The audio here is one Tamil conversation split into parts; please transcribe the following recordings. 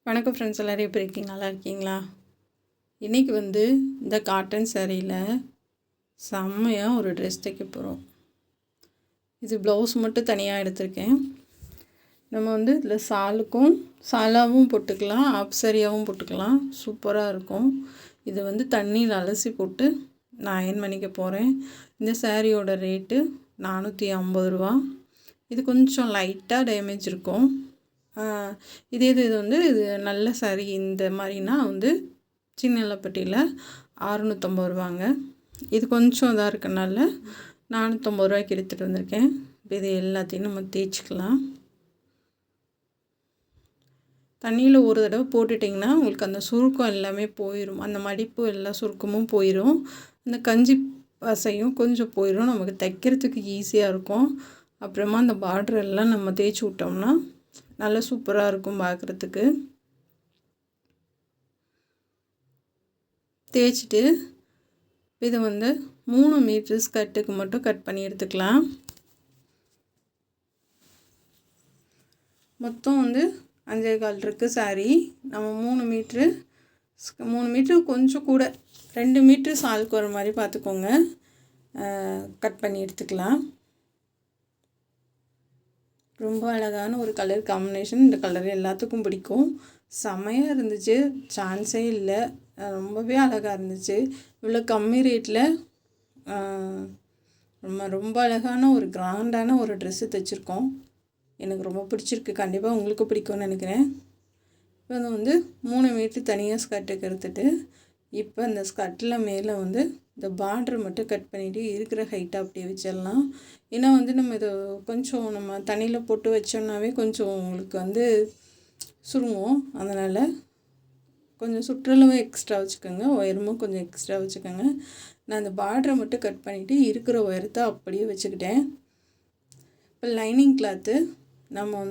வணக்கம் ஃப்ரெண்ட்ஸ், எல்லோரும் எப்படி இருக்கீங்க? நல்லா இருக்கீங்களா? இன்றைக்கி இந்த காட்டன் சாரியில் செம்மையாக ஒரு ட்ரெஸ் தைக்க போகிறோம். இது ப்ளவுஸ் மட்டும் தனியாக எடுத்திருக்கேன். நம்ம இதில் சாலாவும் போட்டுக்கலாம், ஆப் சாரியாகவும் போட்டுக்கலாம். சூப்பராக இருக்கும். இது தண்ணியில் அலசி போட்டு நான் அயர்ன் பண்ணிக்க போகிறேன். இந்த சாரியோட ரேட்டு 450 ரூபா. இது கொஞ்சம் லைட்டாக டேமேஜ் இருக்கும். இது நல்ல சாரி. இந்த மாதிரினா சின்னலப்பட்டியில் 650 ரூபாங்க. இது கொஞ்சம் இதாக இருக்கனால 450 ரூபாய்க்கு எடுத்துகிட்டு வந்திருக்கேன். இது எல்லாத்தையும் நம்ம தேய்ச்சிக்கலாம். தண்ணியில் ஒரு தடவை போட்டுட்டிங்கன்னா உங்களுக்கு அந்த சுருக்கம் எல்லாமே போயிடும். அந்த மடிப்பு எல்லா சுருக்கமும் போயிடும். அந்த கஞ்சி பசையும் கொஞ்சம் போயிடும். நமக்கு தைக்கிறதுக்கு ஈஸியாக இருக்கும். அப்புறமா அந்த பார்டர் எல்லாம் நம்ம தேய்ச்சி விட்டோம்னா நல்லா சூப்பராக இருக்கும் பார்க்குறதுக்கு. தேய்ச்சிட்டு இதை 3 மீட்ரு ஸ்கர்ட்டுக்கு மட்டும் கட் பண்ணி எடுத்துக்கலாம். மொத்தம் 5.25 இருக்குது சாரி. நம்ம 3 மீட்ரு கொஞ்சம் கூட 2 மீட்ரு சாலுக்கு வர மாதிரி பார்த்துக்கோங்க. கட் பண்ணி எடுத்துக்கலாம். ரொம்ப அழகான ஒரு கலர் காம்பினேஷன். இந்த கலர் எல்லாத்துக்கும் பிடிக்கும். செமையாக இருந்துச்சு, சான்ஸே இல்லை. ரொம்பவே அழகாக இருந்துச்சு. இவ்வளோ கம்மி ரேட்டில் ரொம்ப அழகான ஒரு கிராண்டான ஒரு ட்ரெஸ்ஸு தைச்சிருக்கோம். எனக்கு ரொம்ப பிடிச்சிருக்கு. கண்டிப்பாக உங்களுக்கு பிடிக்கும்னு நினைக்கிறேன். இப்போ 3 மீட்டர் தனியாக ஸ்கர்ட்டுக்கு எடுத்துகிட்டு இப்போ இந்த ஸ்கர்ட்டில் மேலே இந்த பார்டர் மட்டும் கட் பண்ணிவிட்டு இருக்கிற ஹைட்டை அப்படியே வச்சிடலாம். ஏன்னா நம்ம இதை கொஞ்சம் நம்ம தண்ணியில் போட்டு வச்சோம்னாவே கொஞ்சம் உங்களுக்கு சுருங்கும். அதனால் கொஞ்சம் சுற்றளவும் எக்ஸ்ட்ரா வச்சுக்கோங்க, உயரமும் கொஞ்சம் எக்ஸ்ட்ரா வச்சுக்கோங்க. நான் அந்த பார்டரை மட்டும் கட் பண்ணிவிட்டு இருக்கிற உயரத்தை அப்படியே வச்சுக்கிட்டேன். இப்போ லைனிங் கிளாத்து நம்ம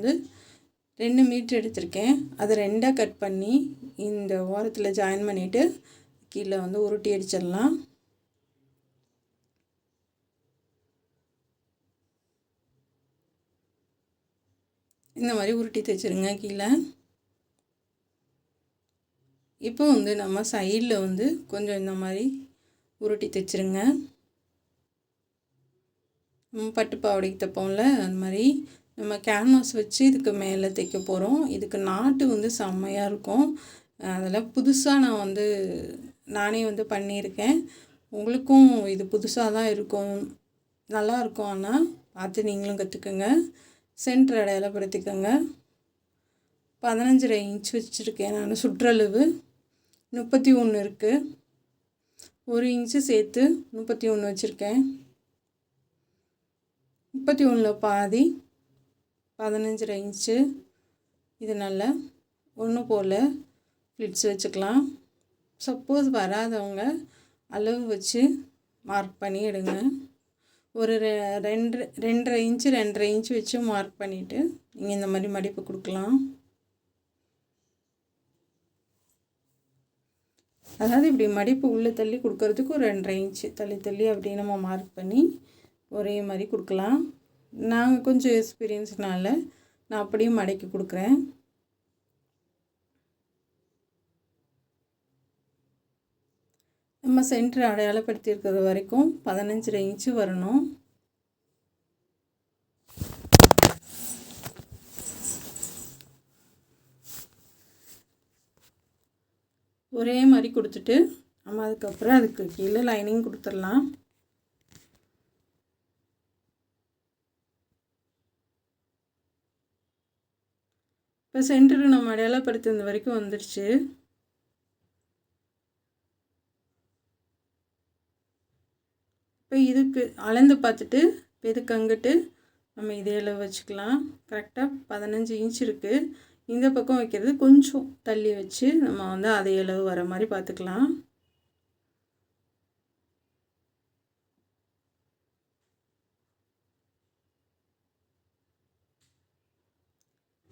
2 மீட்ரு எடுத்திருக்கேன். அதை 2ஆக கட் பண்ணி இந்த ஓரத்தில் ஜாயின் பண்ணிவிட்டு கீழே உருட்டி அடிச்சிடலாம். இந்த மாதிரி உருட்டி தைச்சிருங்க கீழே. இப்போ நம்ம சைடில் கொஞ்சம் இந்த மாதிரி உருட்டி தைச்சிருங்க. பட்டு பாவாடைக்கு தைப்போம்ல, அந்த மாதிரி நம்ம கேன்வாஸ் வச்சு இதுக்கு மேலே தைக்க போகிறோம். இதுக்கு நாட்டு செம்மையாக இருக்கும். அதில் புதுசாக நான் நானே பண்ணியிருக்கேன். உங்களுக்கும் இது புதுசாக தான் இருக்கும், நல்லாயிருக்கும். ஆனால் பார்த்து நீங்களும் கற்றுக்குங்க. சென்டர் அடையாளப்படுத்திக்கோங்க. 15.5 இன்ச் வச்சுருக்கேன் நான். சுற்றளவு 31 இருக்குது. 1 இன்ச்சு சேர்த்து 31 வச்சுருக்கேன். 31 பாதி 15.5 இன்ச்சு. இது நல்லா ஒன்று போல் ஃப்ளிட்ஸ் வச்சுக்கலாம். சப்போஸ் வராதவங்க அளவு வச்சு மார்க் பண்ணி எடுங்க. ஒரு 2.5 இன்ச்சு வச்சு மார்க் பண்ணிவிட்டு நீங்கள் இந்த மாதிரி மடிப்பு கொடுக்கலாம். அதாவது இப்படி மடிப்பு உள்ளே தள்ளி கொடுக்கறதுக்கு ஒரு 2.5 இன்ச்சு தள்ளி அப்படி நம்ம மார்க் பண்ணி ஒரே மாதிரி கொடுக்கலாம். நாங்கள் கொஞ்சம் எக்ஸ்பீரியன்ஸ்னால நான் அப்படியே மடக்கி கொடுக்குறேன். நம்ம சென்டர் அடையாளப்படுத்தி இருக்கிறது வரைக்கும் 15.5 இன்ச்சு வரணும். ஒரே மாதிரி கொடுத்துட்டு நம்ம அதுக்கப்புறம் அதுக்கு கீழே லைனிங் கொடுத்துடலாம். இப்போ சென்டர் நம்ம அடையாளப்படுத்துறது வரைக்கும் வந்துடுச்சு. இப்போ இதுக்கு அளந்து பார்த்துட்டு இப்போ இதுக்கு அங்கிட்டு நம்ம இதே அளவு வச்சுக்கலாம். கரெக்டாக 15 இன்ச் இருக்குது. இந்த பக்கம் வைக்கிறது கொஞ்சம் தள்ளி வச்சு நம்ம அதே அளவு வர மாதிரி பார்த்துக்கலாம்.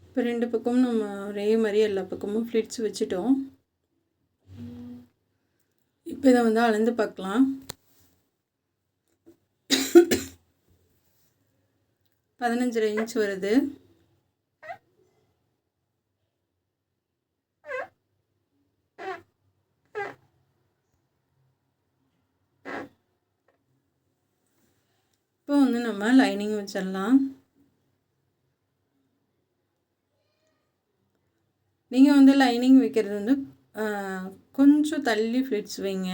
இப்போ 2 பக்கமும் நம்ம ஒரே மாதிரி எல்லா பக்கமும் ஃப்ளிட்ஸ் வச்சுட்டோம். இப்போ இதை அளந்து பார்க்கலாம். 15.5 இன்ச் வருது. இப்போ வந்து நம்ம லைனிங் வச்சிடலாம். நீங்கள் வந்து லைனிங் வைக்கிறது வந்து கொஞ்சம் தள்ளி ஃப்ளிட்ஸ் வைங்க.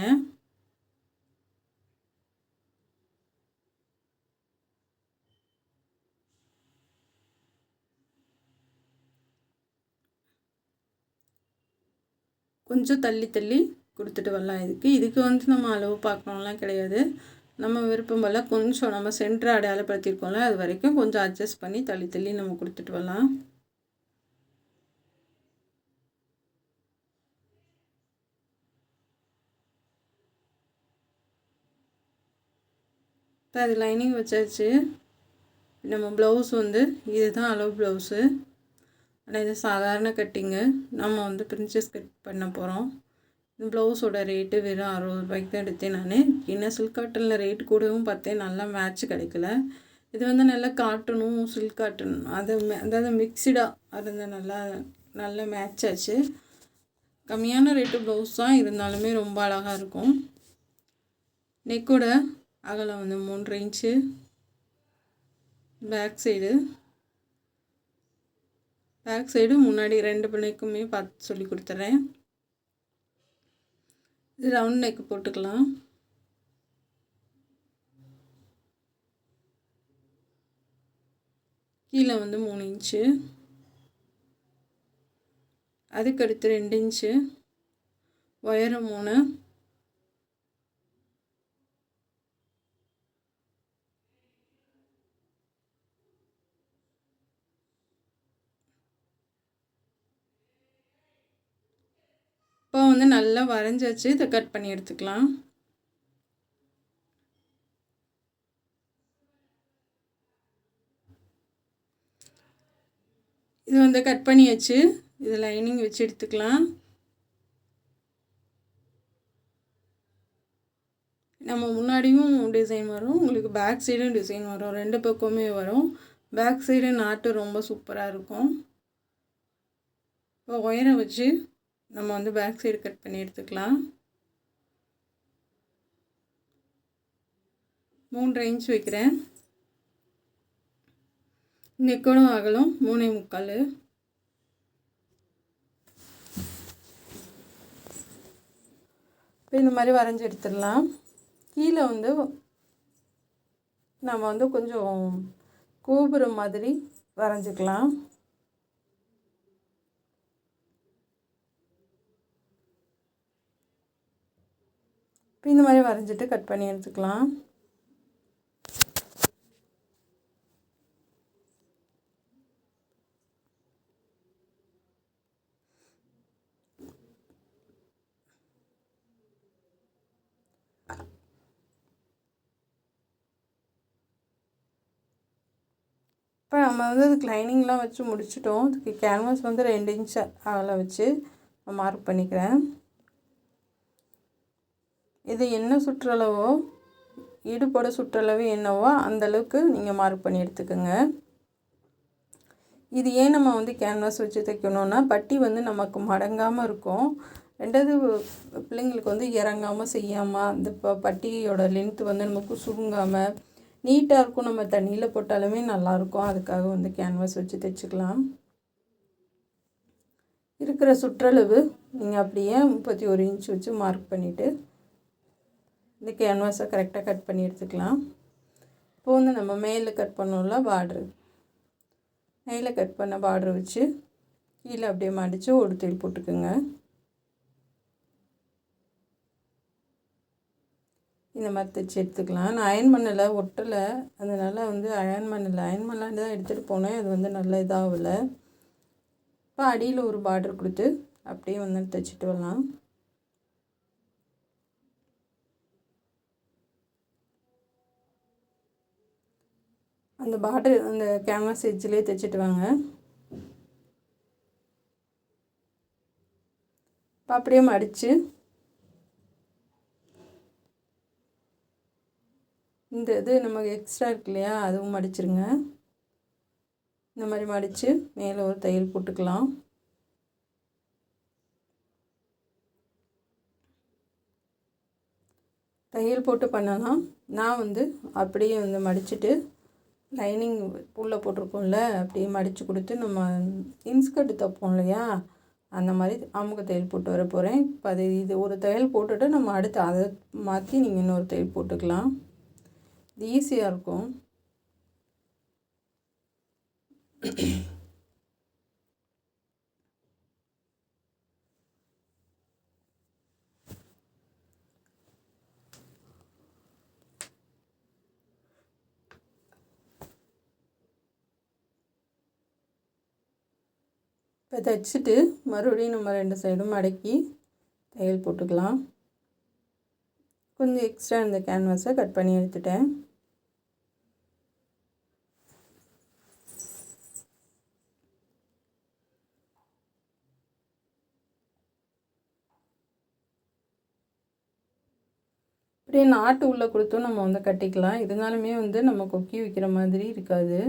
கொஞ்சம் தள்ளி தள்ளி கொடுத்துட்டு வரலாம். இதுக்கு வந்து நம்ம அளவு பார்க்கணும்லாம் கிடையாது. நம்ம விருப்பம் போல் கொஞ்சம் நம்ம சென்டரை அடையாளப்படுத்தியிருக்கோம்ல, அது வரைக்கும் கொஞ்சம் அட்ஜஸ்ட் பண்ணி தள்ளி தள்ளி நம்ம கொடுத்துட்டு வரலாம். இப்போ அது லைனிங் வச்சாச்சு. நம்ம ப்ளவுஸ் வந்து இதுதான் அளவு ப்ளவுஸு. ஆனால் இது சாதாரண கட்டிங்கு. நம்ம வந்து பிரின்சஸ் கட் பண்ண போகிறோம். இந்த ப்ளவுஸோட ரேட்டு வெறும் 60 ரூபாய்க்கு தான் எடுத்தேன் நான். என்ன சில்க் காட்டனில் ரேட் கூடவும் பார்த்தேன், நல்லா மேட்ச் கிடைக்கல. இது வந்து நல்லா காட்டனும் சில்க் காட்டன் அதாவது மிக்சடாக அது நல்லா மேட்ச் ஆச்சு. கம்மியான ரேட்டு ப்ளவுஸ் தான், இருந்தாலுமே ரொம்ப அழகாக இருக்கும். நெக்கோட அகலம் வந்து 3 இன்ச்சு. பேக் சைடு முன்னாடி 2 பிள்ளைக்குமே பார்த்து சொல்லி கொடுத்துட்றேன். இது ரவுண்ட் நெக் போட்டுக்கலாம். கீழே வந்து 3 இன்ச்சு, அதுக்கடுத்து 2 இன்ச்சு, உயரம் 3, இப்போ வந்து நல்லா வரைஞ்சாச்சு. இதை கட் பண்ணி எடுத்துக்கலாம். இது வந்து கட் பண்ணியாச்சு. இது லைனிங் வச்சு எடுத்துக்கலாம். நம்ம முன்னாடியும் டிசைன் வரும், உங்களுக்கு பேக் சைடும் டிசைன் வரும், 2 பக்கமே வரும். பேக் சைடு நாட்டு ரொம்ப சூப்பராக இருக்கும். இப்போ ஒயரை வச்சு நம்ம வந்து பேக் சைடு கட் பண்ணி எடுத்துக்கலாம். 3 இன்ச் வைக்கிறேன். நெக்கோட அகலம் 3.25. இப்போ இந்த மாதிரி வரைஞ்சி எடுத்துடலாம். கீழே வந்து நம்ம வந்து கொஞ்சம் கோபுரம் மாதிரி வரைஞ்சிக்கலாம். இப்போ இந்த மாதிரி வரைஞ்சிட்டு கட் பண்ணி எடுத்துக்கலாம். இப்போ நம்ம வந்து அதுக்கு லைனிங்லாம் வச்சு முடிச்சிட்டோம். அதுக்கு கேன்வாஸ் வந்து 2 இன்ச் அகலம் வச்சு மார்க் பண்ணிக்கிறேன். இது என்ன சுற்றளவோ, இடுப்போட சுற்றளவு என்னவோ அந்தளவுக்கு நீங்கள் மார்க் பண்ணி எடுத்துக்கோங்க. இது ஏன் நம்ம வந்து கேன்வாஸ் வச்சு தைக்கணுன்னா, பட்டி வந்து நமக்கு மடங்காமல் இருக்கும். 2வது பிள்ளைங்களுக்கு வந்து இறங்காமல் செய்யாமல், அந்த பட்டியோட லென்த்து வந்து நமக்கு சுருங்காமல் நீட்டாக இருக்கும். நம்ம தண்ணியில் போட்டாலுமே நல்லாயிருக்கும். அதுக்காக வந்து கேன்வாஸ் வச்சு தைச்சிக்கலாம். இருக்கிற சுற்றளவு நீங்கள் அப்படியே 31 இன்ச் வச்சு மார்க் பண்ணிவிட்டு இந்த கேன்வாஸை கரெக்டாக கட் பண்ணி எடுத்துக்கலாம். இப்போ வந்து நம்ம மேலே கட் பண்ணோம்ல பார்ட்ரு, மேலே கட் பண்ண பார்ட்ரு வச்சு கீழே அப்படியே மடித்து ஒரு தையல் போட்டுக்குங்க. இந்த மாதிரி தைச்சி எடுத்துக்கலாம். நான் அயன் பண்ணலை, ஒட்டலை, அதனால் வந்து அயன் பண்ணலான்னு தான் எடுத்துகிட்டு போனேன். அது வந்து நல்லா இதாகலை. இப்போ அடியில் ஒரு பார்டர் கொடுத்து அப்படியே வந்து தைச்சிட்டு வரலாம். அந்த பார்டர் அந்த கேன்வாஸ் எட்ஜ்லேயே தைச்சிட்டு வாங்க. இப்போ அப்படியே மடித்து இந்த இது நமக்கு எக்ஸ்ட்ரா இருக்கு இல்லையா, அதுவும் மடிச்சிருங்க. இந்த மாதிரி மடித்து மேலே ஒரு தையல் போட்டுக்கலாம். தையல் போட்டு பண்ணலாம். நான் வந்து அப்படியே வந்து மடிச்சுட்டு லைனிங் உள்ளே போட்டிருக்கோம்ல அப்படியே மடித்து கொடுத்து நம்ம இன்ஸ்கர்ட் தைப்போம் இல்லையா, அந்த மாதிரி அமுக தையல் போட்டு வர போகிறேன். இப்போ இது ஒரு தையல் போட்டுட்டு நம்ம அடுத்து அதை மாற்றி நீங்கள் இன்னொரு தையல் போட்டுக்கலாம். இது ஈஸியாக இருக்கும். இப்போ தைச்சிட்டு மறுபடியும் நம்ம 2 சைடும் மடக்கி தையல் போட்டுக்கலாம். கொஞ்சம் எக்ஸ்ட்ரா இந்த கேன்வாஸை கட் பண்ணி எடுத்துட்டேன். அப்படியே நாட்டு உள்ளே கொடுத்தும் நம்ம வந்து கட்டிக்கலாம். இருந்தாலுமே வந்து நம்ம கொக்கி வைக்கிற மாதிரி இருக்காது.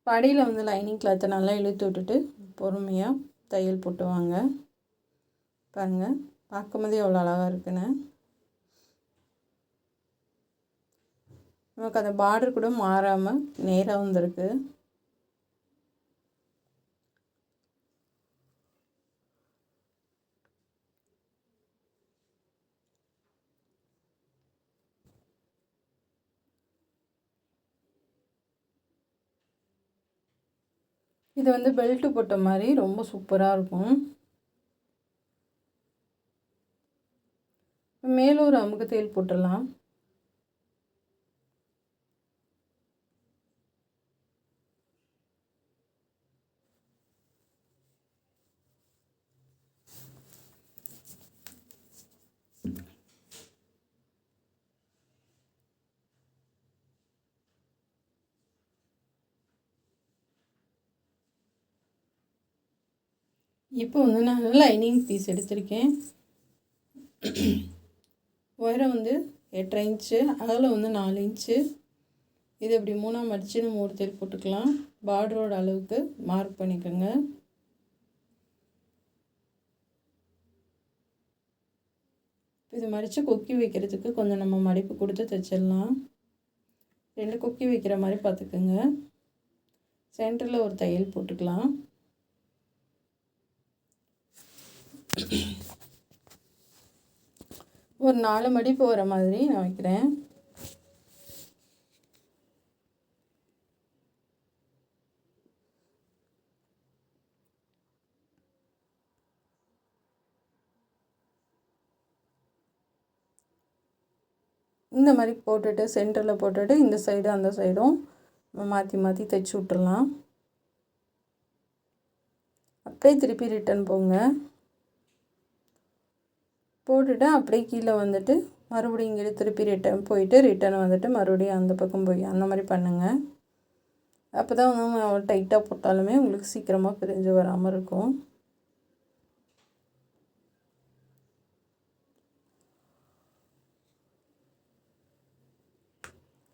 படியில் வந்து லைனிங் கிளாத்தை நல்லா இழுத்து விட்டுட்டு பொறுமையாக தையல் போட்டு வாங்க. பாருங்கள், பார்க்கும்போதே எவ்வளோ அழகாக இருக்குன்னு. நமக்கு அந்த பார்டர் கூட மாறாமல் நேராக வந்திருக்கு. இது வந்து பெல்ட்டு போட்ட மாதிரி ரொம்ப சூப்பராக இருக்கும். மேலே ஒரு அமுக்கு தையல் போட்டுடலாம். இப்போ வந்து நான் லைனிங் பீஸ் எடுத்திருக்கேன். உயரம் வந்து 8.5 இன்ச்சு, அகலம் வந்து 4 இன்ச்சு. இது இப்படி 3ஆக மடித்து நம்ம ஒரு தையல் போட்டுக்கலாம். பார்டரோட அளவுக்கு மார்க் பண்ணிக்கோங்க. இது மடித்து கொக்கி வைக்கிறதுக்கு கொஞ்சம் நம்ம மடிப்பு கொடுத்து தைச்சிடலாம். 2 கொக்கி வைக்கிற மாதிரி பார்த்துக்குங்க. சென்டரில் ஒரு தையல் போட்டுக்கலாம். ஒரு 4 மடிப்பு வர மாதிரி நான் வைக்கிறேன். இந்த மாதிரி போட்டுட்டு சென்டரில் போட்டுட்டு இந்த சைடு அந்த சைடும் மாற்றி மாற்றி தைச்சி விட்டுடலாம். அப்படியே திருப்பி ரிட்டன் போங்க. போட்டுட்டு அப்படியே கீழே வந்துட்டு மறுபடியும் இங்கே திருப்பி ரிட்டன் போயிட்டு ரிட்டன் வந்துட்டு மறுபடியும் அந்த பக்கம் போய் அந்த மாதிரி பண்ணுங்கள். அப்போ தான் வந்து டைட்டாக போட்டாலுமே உங்களுக்கு சீக்கிரமாக பிரிஞ்சு வராமல் இருக்கும்.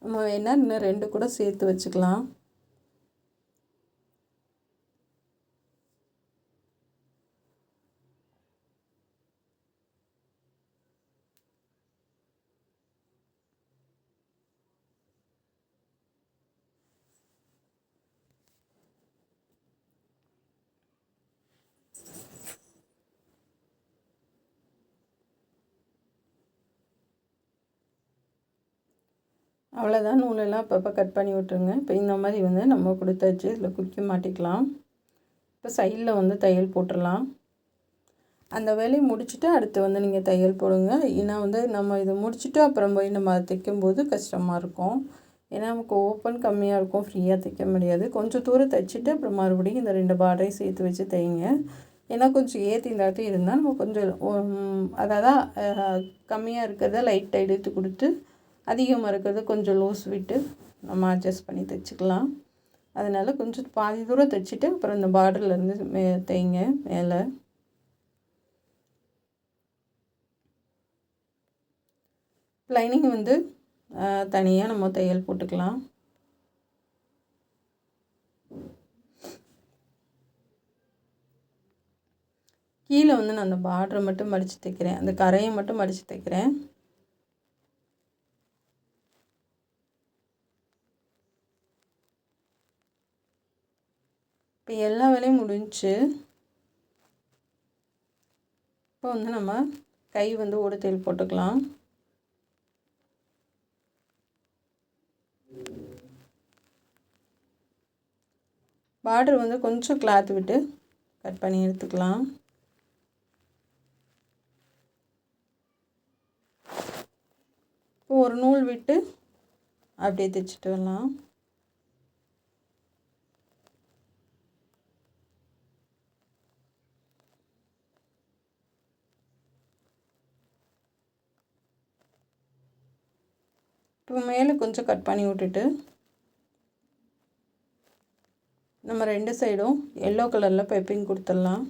நம்ம வேணால் இன்னும் 2 கூட சேர்த்து வச்சுக்கலாம். அவ்வளோதான், நூலெல்லாம் அப்பப்போ கட் பண்ணி விட்டுருங்க. இப்போ இந்த மாதிரி வந்து நம்ம கொடுத்தாச்சு. இதில் குக்கி மாட்டிக்கலாம். இப்போ சைடில் வந்து தையல் போட்டுடலாம். அந்த வேலையை முடிச்சுட்டு அடுத்து வந்து நீங்கள் தையல் போடுங்க. ஏன்னா வந்து நம்ம இதை முடிச்சுட்டு அப்புறம் போய் நம்ம அதை தைக்கும்போது கஷ்டமாக இருக்கும். ஏன்னா நமக்கு ஓப்பன் கம்மியாக இருக்கும், ஃப்ரீயாக தைக்க முடியாது. கொஞ்சம் தூரம் தைச்சிட்டு அப்புறம் மறுபடியும் இந்த 2 பார்டரையும் சேர்த்து வச்சு தைங்க. ஏன்னா கொஞ்சம் ஏற்றிலாட்டி இருந்தால் நம்ம கொஞ்சம் அதாவது கம்மியாக இருக்கிறத லைட்டாக எடுத்து கொடுத்து அதிகமாக இருக்கிறத கொஞ்சம் லூஸ் விட்டு நம்ம அட்ஜஸ்ட் பண்ணி தைச்சிக்கலாம். அதனால் கொஞ்சம் பாதி தூரம் தைச்சிட்டு அப்புறம் இந்த பார்டர்லேருந்து தைங்க மேலே. லைனிங் வந்து தனியாக நம்ம தையல் போட்டுக்கலாம். கீழே வந்து நான் அந்த பார்டரை மட்டும் மடித்து தைக்கிறேன், அந்த கரையை மட்டும் மடித்து தைக்கிறேன். இப்போ எல்லா வேலையும் முடிஞ்சிச்சு. இப்போ வந்து நம்ம கை வந்து ஓடு தையல் போட்டுக்கலாம். பார்டர் வந்து கொஞ்சம் கிளாத் விட்டு கட் பண்ணி எடுத்துக்கலாம். இப்போ ஒரு நூல் விட்டு அப்படியே தைச்சிட்டு வரலாம். இப்போ மேலே கொஞ்சம் கட் பண்ணி விட்டுட்டு நம்ம 2 சைடும் எல்லோ கலரில் பைப்பிங் கொடுத்துடலாம்.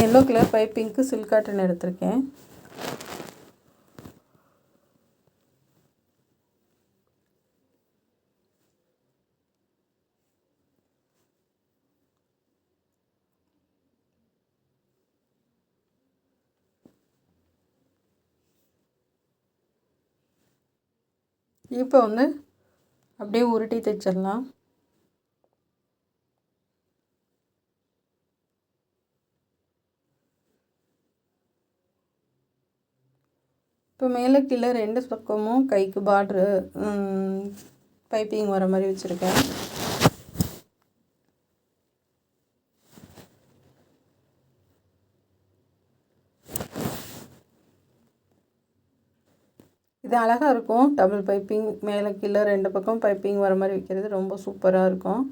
எல்லோ கலர் பைப்பிங்க்கு சில்க் காட்டன் எடுத்திருக்கேன். இப்போ வந்து அப்படியே உருட்டி தைச்சிடலாம். இப்போ மேலே கீழே 2 பக்கமும் கைக்கு பார்ட்ரு பைப்பிங் வர மாதிரி வச்சுருக்கேன். இது அழகாக இருக்கும். டபுள் பைப்பிங் மேலே கீழே 2 பக்கம் பைப்பிங் வர மாதிரி வைக்கிறது ரொம்ப சூப்பராக இருக்கும்.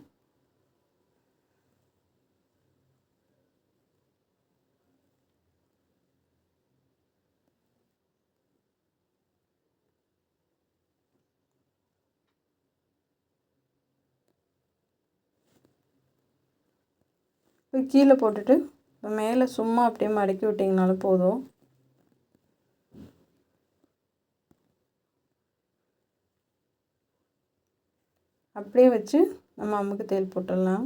கீழே போட்டுட்டு மேலே சும்மா அப்படியே மடக்கி விட்டிங்கனாலும் போதும். அப்படியே வச்சு நம்ம அம்முக்கு தையல் போட்டுடலாம்.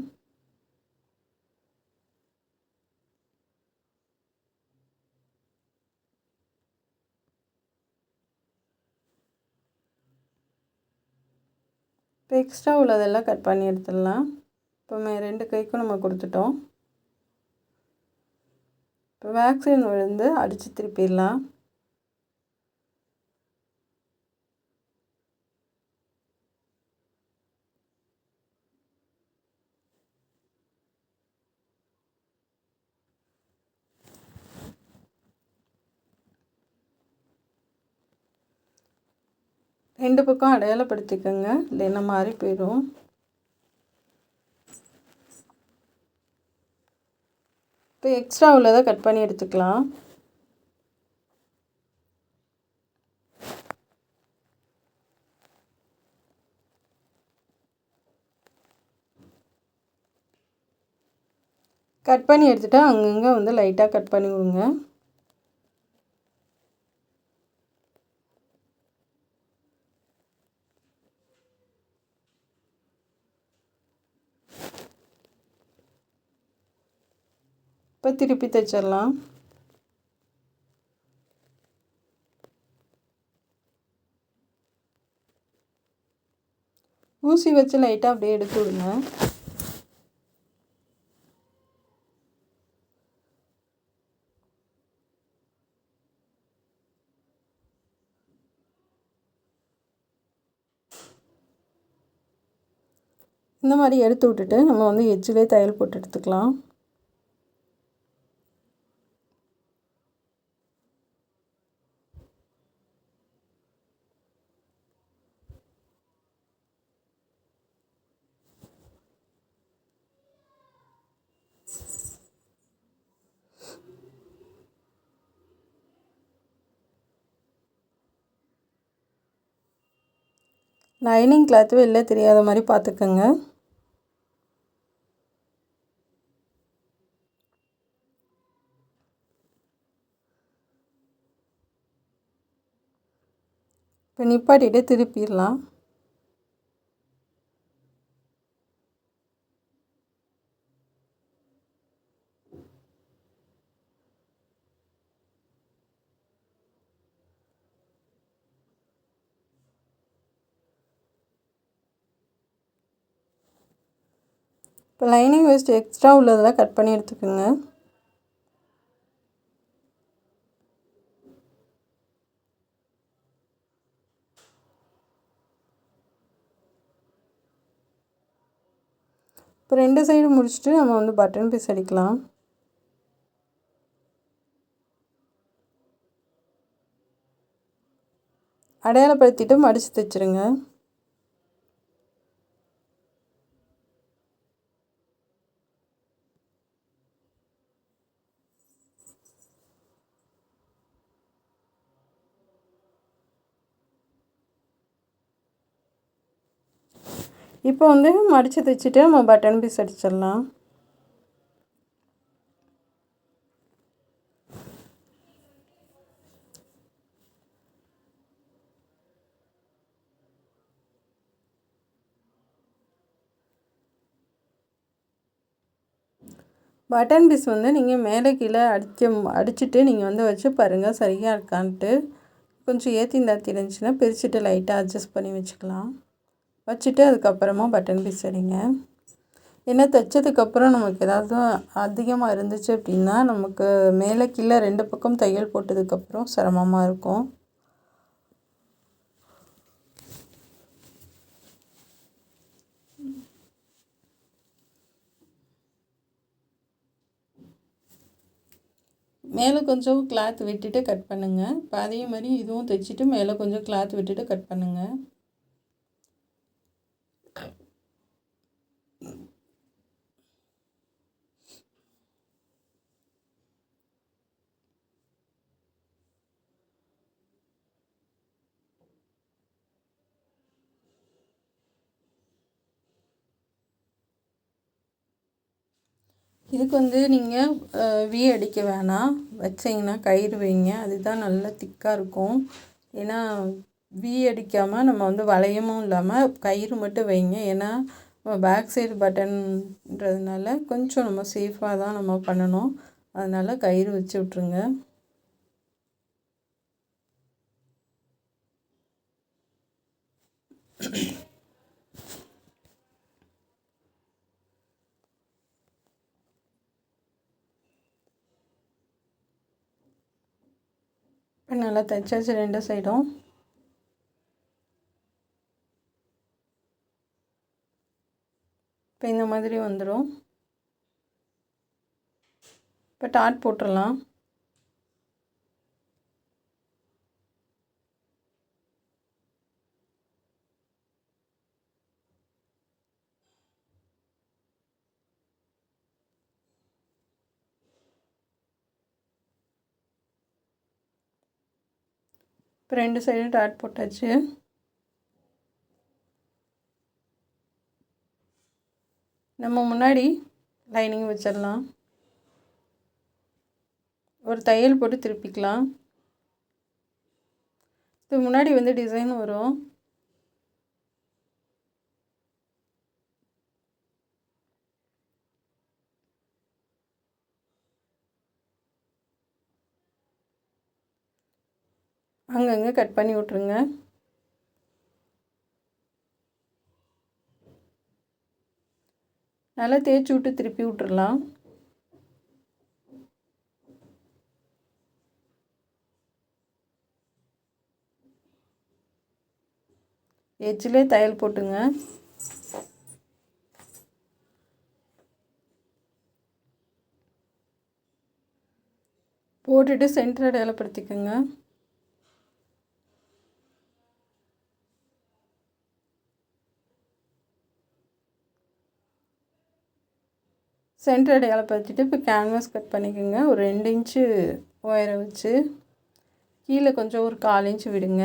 இப்போ எக்ஸ்ட்ரா உள்ளதெல்லாம் கட் பண்ணி எடுத்துடலாம். இப்போ 2 கைக்கும் நம்ம கொடுத்துட்டோம். இப்போ வேக்சின் விழுந்து அடித்து திருப்பிடலாம். ரெண்டு பக்கம் அடையாளப்படுத்திக்கோங்க, இல்லைன்னா மாறி போயிடும். இப்போ எக்ஸ்ட்ரா உள்ளதை கட் பண்ணி எடுத்துக்கலாம். கட் பண்ணி எடுத்துகிட்டு அங்கங்கே வந்து லைட்டாக கட் பண்ணி விடுங்க. இப்போ திருப்பி தைச்சிடலாம். ஊசி வச்சு லைட்டாக அப்படியே எடுத்து விடுங்க. இந்த மாதிரி எடுத்து விட்டுட்டு நம்ம வந்து எட்ஜிலே தையல் போட்டு எடுத்துக்கலாம். லைனிங் கிளாத்து வெளில தெரியாத மாதிரி பார்த்துக்கோங்க. இப்போ நிப்பாட்டிகிட்டே திருப்பிடலாம். இப்போ லைனிங் வேஸ்ட் எக்ஸ்ட்ரா உள்ளதெல்லாம் கட் பண்ணி எடுத்துக்கோங்க. இப்போ 2 சைடு முடிச்சுட்டு நம்ம வந்து பட்டன் பீஸ் அடிக்கலாம். அடையாளப்படுத்திட்டு மடித்து தைச்சிருங்க. இப்போ வந்து மடித்து தைச்சிட்டு நம்ம பட்டன் பீஸ் அடிச்சிடலாம். பட்டன் பீஸ் வந்து நீங்கள் மேலே கீழே அடிச்சுட்டு நீங்கள் வந்து வச்சு பாருங்கள் சரியாக இருக்கான்ட்டு. கொஞ்சம் ஏற்றி தாத்தி இருந்துச்சுன்னா பிரிச்சுட்டு லைட்டாக அட்ஜஸ்ட் பண்ணி வச்சுக்கலாம். வச்சுட்டு அதுக்கப்புறமா பட்டன் பீஸ் அடிங்க. ஏன்னா தைச்சதுக்கப்புறம் நமக்கு ஏதாவது அதிகமாக இருந்துச்சு அப்படின்னா நமக்கு மேலே கீழே 2 பக்கம் தையல் போட்டதுக்கப்புறம் சிரமமாக இருக்கும். மேலே கொஞ்சம் கிளாத் விட்டுட்டு கட் பண்ணுங்கள். இப்போ அதே மாதிரி இதுவும் தைச்சிட்டு மேலே கொஞ்சம் கிளாத் விட்டுட்டு கட் பண்ணுங்கள். இதுக்கு வந்து நீங்கள் வி அடிக்க வேணாம், வச்சிங்கன்னா கயிறு வைங்க, அதுதான் நல்லா திக்காக இருக்கும். ஏன்னா வி அடிக்காமல் நம்ம வந்து வளையமும் இல்லாமல் கயிறு மட்டும் வைங்க. ஏன்னா பேக் சைடு பட்டன்றதுனால கொஞ்சம் நம்ம சேஃபாக தான் நம்ம பண்ணணும். அதனால் கயிறு வச்சு விட்ருங்க. இப்போ நல்லா தைச்சாச்சு 2 சைடும். இப்போ இந்த மாதிரி வந்துடும். இப்போ டாட் போட்டுடலாம். இப்போ 2 சைடும் டாட் போட்டாச்சு. நம்ம முன்னாடி லைனிங் வச்சிடலாம். ஒரு தையல் போட்டு திருப்பிக்கலாம். இது முன்னாடி வந்து டிசைன் வரும். அங்கங்கே கட் பண்ணி விட்ருங்க. நல்லா தேய்ச்சி விட்டு திருப்பி விட்டுறலாம். எட்ஜிலே தையல் போட்டுங்க. போட்டுட்டு சென்டர் அடையாளப்படுத்திக்கோங்க. சென்டர் அடையாளப்படுத்திட்டு இப்போ கேன்வாஸ் கட் பண்ணிக்கோங்க. ஒரு 2 இன்ச்சு ஒயரை வச்சு கீழே கொஞ்சம் ஒரு 1/4 இன்ச்சு விடுங்க.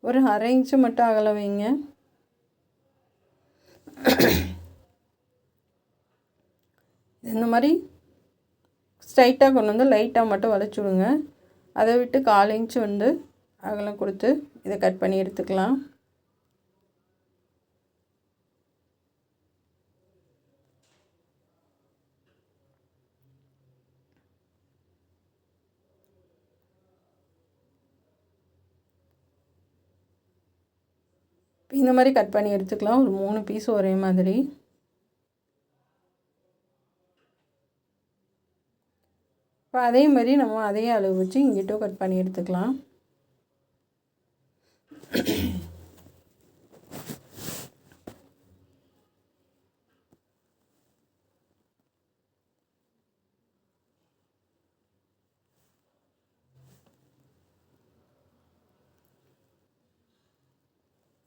ஒரு 1/2 இன்ச்சு மட்டும் அகலம் வைங்க. இந்த மாதிரி ஸ்ட்ரைட்டாக கொண்டு வந்து லைட்டாக மட்டும் வளைச்சி விடுங்க. அதை விட்டு 1/4 இன்ச்சு வந்து அகலம் கொடுத்து இதை கட் பண்ணி எடுத்துக்கலாம். இந்த மாதிரி கட் பண்ணி எடுத்துக்கலாம். ஒரு 3 பீஸ் ஒரே மாதிரி. இப்போ அதே மாதிரி நம்ம அதே அளவு வச்சு இங்கிட்டும் கட் பண்ணி எடுத்துக்கலாம்.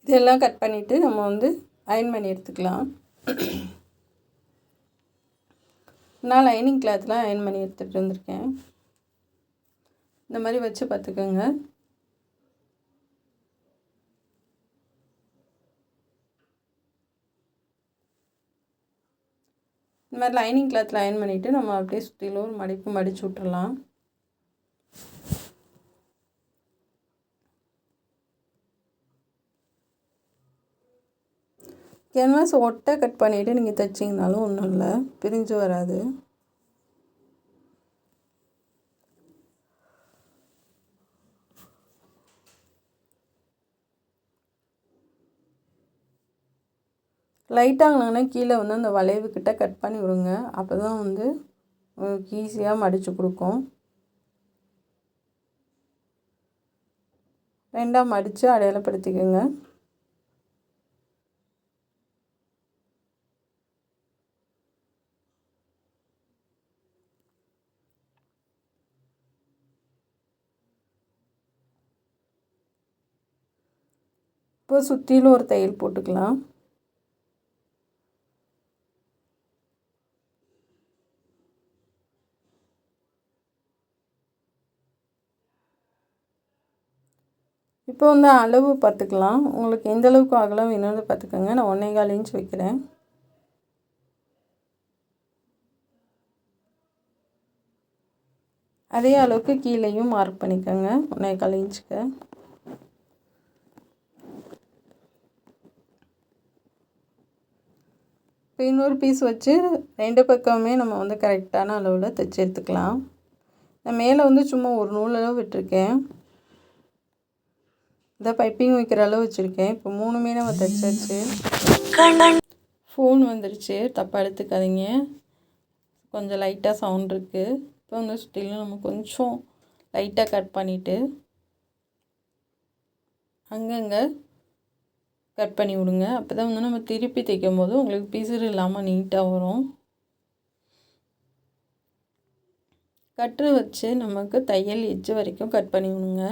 இதெல்லாம் கட் பண்ணிவிட்டு நம்ம வந்து அயர்ன் பண்ணி எடுத்துக்கலாம். நான் லைனிங் கிளாத்லாம் அயர்ன் பண்ணி எடுத்துகிட்டு வந்திருக்கேன். இந்த மாதிரி வச்சு பார்த்துக்கோங்க. இந்த மாதிரி லைனிங் கிளாத்தில் அயர்ன் பண்ணிவிட்டு நம்ம அப்படியே சுற்றிலும் ஒரு மடிப்பு மடித்து விட்டுறலாம். கேன்வாஸ் ஒட்டை கட் பண்ணிவிட்டு நீங்கள் தைச்சிங்கனாலும் ஒன்றும் இல்லை, பிரிஞ்சு வராது. லைட்டாகனா கீழே வந்து அந்த வளைவுக்கிட்ட கட் பண்ணி விடுங்க. அப்போ தான் வந்து ஈஸியாக மடித்து கொடுக்கும். 2ஆக மடித்து அடையாளப்படுத்திக்கோங்க. இப்போ சுற்றிலும் ஒரு தையல் போட்டுக்கலாம். இப்போ வந்து அளவு பார்த்துக்கலாம். உங்களுக்கு எந்த அளவுக்கு அகலம் வேணும்னு பார்த்துக்கோங்க. நான் 1.25 இன்ச் வைக்கிறேன். அதே அளவுக்கு கீழேயும் மார்க் பண்ணிக்கோங்க 1.25 இன்ச்சுக்கு. இப்போ இன்னொரு பீஸ் வச்சு 2 பக்கமுமே நம்ம வந்து கரெக்டான அளவில் தைச்சி எடுத்துக்கலாம். நான் மேலே வந்து சும்மா ஒரு நூல் அளவு விட்டுருக்கேன். இதை பைப்பிங் வைக்கிற அளவு வச்சுருக்கேன். இப்போ 3மே நம்ம தைச்சாச்சு. ஃபோன் வந்துருச்சு, தப்பாக எடுத்துக்காதீங்க. கொஞ்சம் லைட்டாக சவுண்ட் இருக்குது. இப்போ வந்து சுற்றிலும் நம்ம கொஞ்சம் லைட்டாக கட் பண்ணிவிட்டு அங்கங்கே கட் பண்ணி விடுங்க. அப்போ தான் வந்து நம்ம திருப்பி தைக்கும் போது உங்களுக்கு பிசுறு இல்லாமல் நீட்டாக வரும். கட்டு வச்சு நமக்கு தையல் எட்ஜ் வரைக்கும் கட் பண்ணி விடுங்க.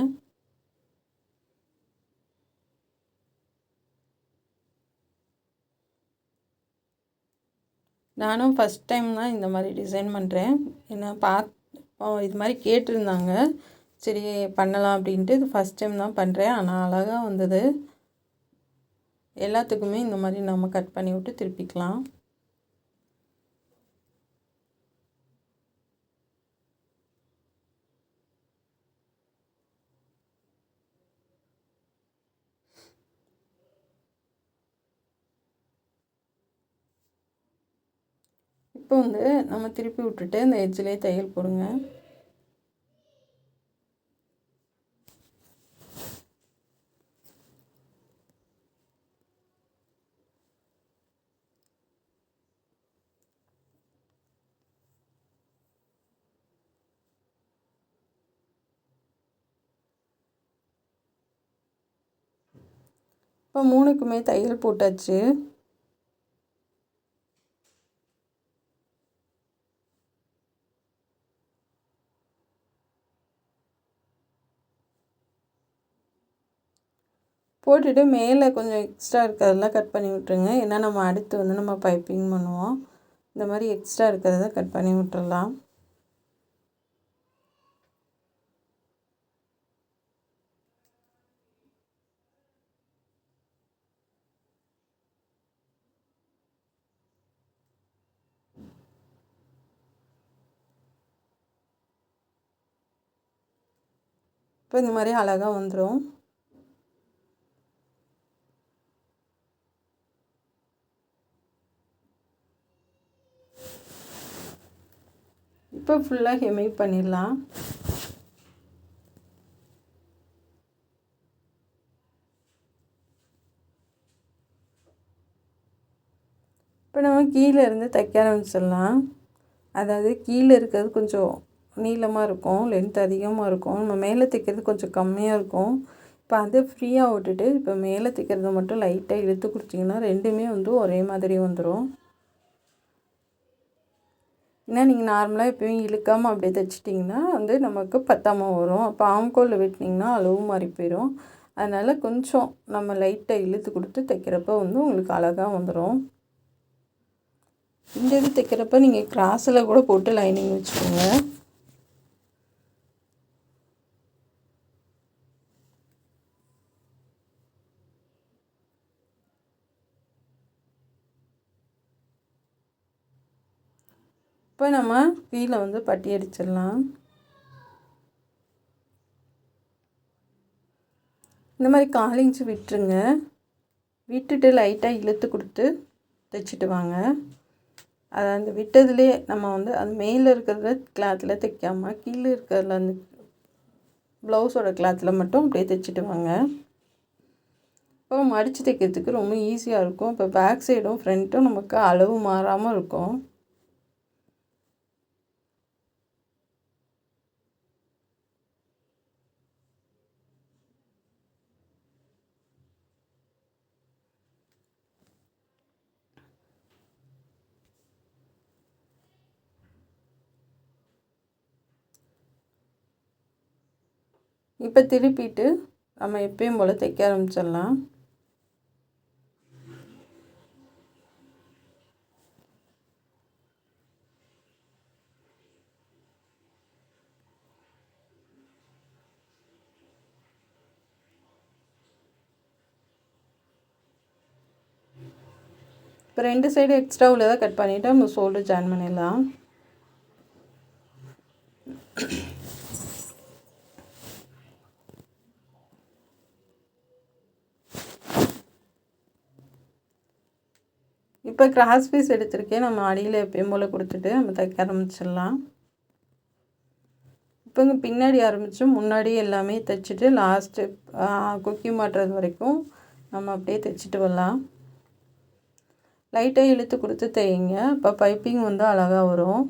நானும் ஃபஸ்ட் டைம் தான் இந்த மாதிரி டிசைன் பண்ணுறேன். என்ன இது மாதிரி கேட்டிருந்தாங்க, சரி பண்ணலாம் அப்படின்ட்டு இது ஃபஸ்ட் டைம் தான் பண்ணுறேன். ஆனால் அழகாக வந்தது. எல்லாத்துக்குமே இந்த மாதிரி நம்ம கட் பண்ணி விட்டு திருப்பிக்கலாம். இப்போ வந்து நம்ம திருப்பி விட்டுட்டு இந்த எட்ஜ்லேயே தையல் போடுங்க. இப்போ 3க்குமே தையல் போட்டாச்சு. போட்டுட்டு மேலே கொஞ்சம் எக்ஸ்ட்ரா இருக்கிறதெல்லாம் கட் பண்ணி விட்டுருங்க. ஏன்னா நம்ம அடுத்து வந்து நம்ம பைப்பிங் பண்ணுவோம். இந்த மாதிரி எக்ஸ்ட்ரா இருக்கிறத கட் பண்ணி விட்டுறலாம். இப்போ இந்த மாதிரி அழகாக வந்துடும். இப்போ ஃபுல்லாக ஹெமி பண்ணிடலாம். இப்போ நம்ம கீழே இருந்து தைக்க ஆரம்பிச்சிடலாம். அதாவது கீழே இருக்கிறது கொஞ்சம் நீளமாக இருக்கும், லென்த் அதிகமாக இருக்கும். நம்ம மேலே தைக்கிறது கொஞ்சம் கம்மியாக இருக்கும். இப்போ அதை ஃப்ரீயாக விட்டுட்டு இப்போ மேலே தைக்கிறத மட்டும் லைட்டாக இழுத்து கொடுத்திங்கன்னா ரெண்டுமே வந்து ஒரே மாதிரி வந்துடும். ஏன்னா நீங்கள் நார்மலாக எப்போயும் இழுக்காமல் அப்படியே தைச்சிட்டிங்கன்னா வந்து நமக்கு பத்தாமல் வரும். அப்போ ஆம்கோலில் வெட்டினிங்கன்னா அளவு மாறி போயிடும். அதனால் கொஞ்சம் நம்ம லைட்டாக இழுத்து கொடுத்து தைக்கிறப்ப வந்து உங்களுக்கு அழகாக வந்துடும். இந்த இது தைக்கிறப்ப நீங்கள் கிராஸில் கூட போட்டு லைனிங் வச்சுக்கோங்க. இப்போ நம்ம கீழே வந்து பட்டி அடிச்சிடலாம். இந்த மாதிரி 1/4 இன்ச்சு விட்டுருங்க. விட்டுட்டு லைட்டாக இழுத்து கொடுத்து தைச்சிட்டு வாங்க. அதை அந்த விட்டதுலேயே நம்ம வந்து அது மேலே இருக்கிறத கிளாத்தில் தைக்காமல் கீழே இருக்கிறதுல அந்த ப்ளவுஸோட கிளாத்தில் மட்டும் அப்படியே தைச்சிட்டு வாங்க. இப்போ மடித்து தைக்கிறதுக்கு ரொம்ப ஈஸியாக இருக்கும். இப்போ பேக் சைடும் ஃப்ரண்ட்டும் நமக்கு அளவு மாறாமல் இருக்கும். இப்போ திருப்பிட்டு நம்ம எப்பயும் போல் தைக்க ஆரம்பிச்சிடலாம். இப்போ 2 சைடு எக்ஸ்ட்ரா உள்ளதை கட் பண்ணிவிட்டு நம்ம ஷோல்டர் ஜாயின் பண்ணிடலாம். இப்போ கிராஸ் பீஸ் எடுத்துருக்கேன். நம்ம அடியில் எப்பயும் போல் கொடுத்துட்டு நம்ம தைக்க ஆரம்பிச்சிடலாம். இப்போ இங்கே பின்னாடி ஆரம்பித்து முன்னாடி எல்லாமே தைச்சிட்டு லாஸ்ட்டு கொக்கி மாட்டுறது வரைக்கும் நம்ம அப்படியே தைச்சிட்டு வரலாம். லைட்டாக இழுத்து கொடுத்து தைங்க. இப்போ பைப்பிங் வந்து அழகாக வரும்.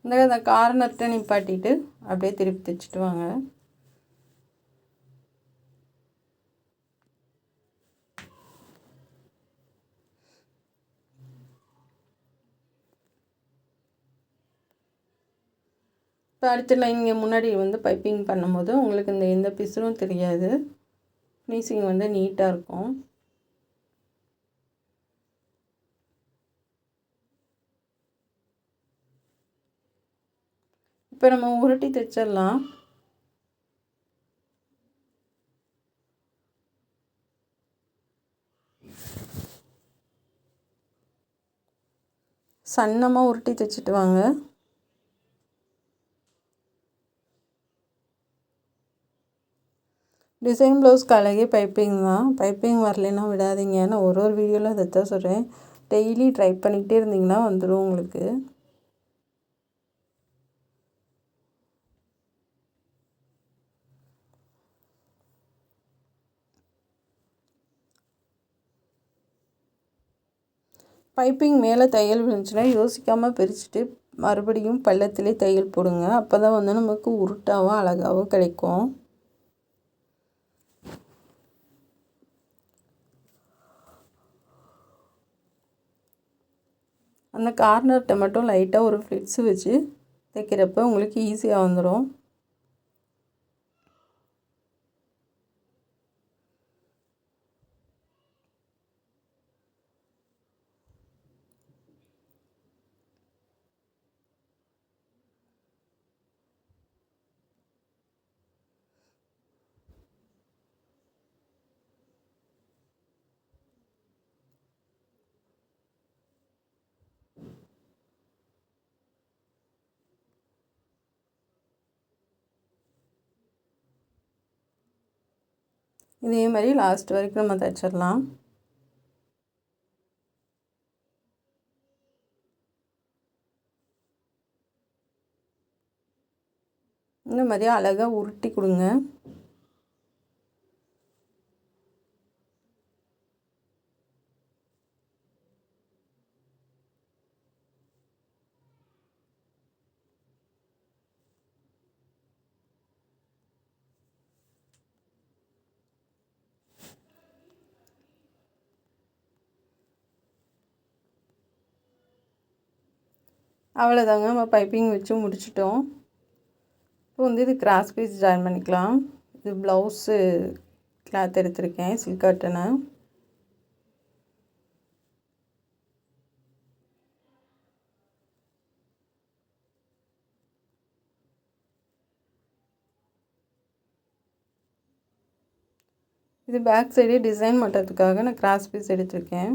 இந்த கார்னர்கிட்ட நிப்பாட்டிட்டு அப்படியே திருப்பி தைச்சிட்டு வாங்க. இப்போ அடுத்த லைன் முன்னாடி வந்து பைப்பிங் பண்ணும்போது உங்களுக்கு இந்த எந்த பிசுறும் தெரியாது. ஃபினிஷிங் வந்து நீட்டாக இருக்கும். இப்போ நம்ம உருட்டி தைச்சிடலாம். சன்னமாக உருட்டி தைச்சிட்டு வாங்க. டிசைன் ப்ளவுஸ்க்கு அழகே பைப்பிங் தான். பைப்பிங் வரலைன்னா விடாதீங்க. நான் ஒரு வீடியோவில் அதை தான் சொல்கிறேன். டெய்லி ட்ரை பண்ணிக்கிட்டே இருந்தீங்கன்னா வந்துடும் உங்களுக்கு. பைப்பிங் மேலே தையல் விழுந்துச்சுன்னா யோசிக்காமல் பிரிச்சுட்டு மறுபடியும் பள்ளத்திலே தையல் போடுங்க. அப்போ தான் வந்து நமக்கு உருட்டாகவும் அழகாகவும் கிடைக்கும். அந்த கார்னர்கிட்ட மட்டும் லைட்டாக ஒரு ஃப்ளிட்ஸு வச்சு தைக்கிறப்ப உங்களுக்கு ஈஸியாக வந்துடும். இதே மாதிரி லாஸ்ட் வரைக்கும் நம்ம தைச்சிடலாம். இந்த மாதிரி அழகாக உருட்டி கொடுங்க. அவ்வளோதாங்க, நம்ம பைப்பிங் வச்சு முடிச்சிட்டோம். இப்போ வந்து இது கிராஸ் பீஸ் ஜாயின் பண்ணிக்கலாம். இது ப்ளவுஸு கிளாத் எடுத்திருக்கேன், சில்க் காட்டனு. இது பேக் சைடு டிசைன் பண்ணுறதுக்காக நான் கிராஸ் பீஸ் எடுத்திருக்கேன்.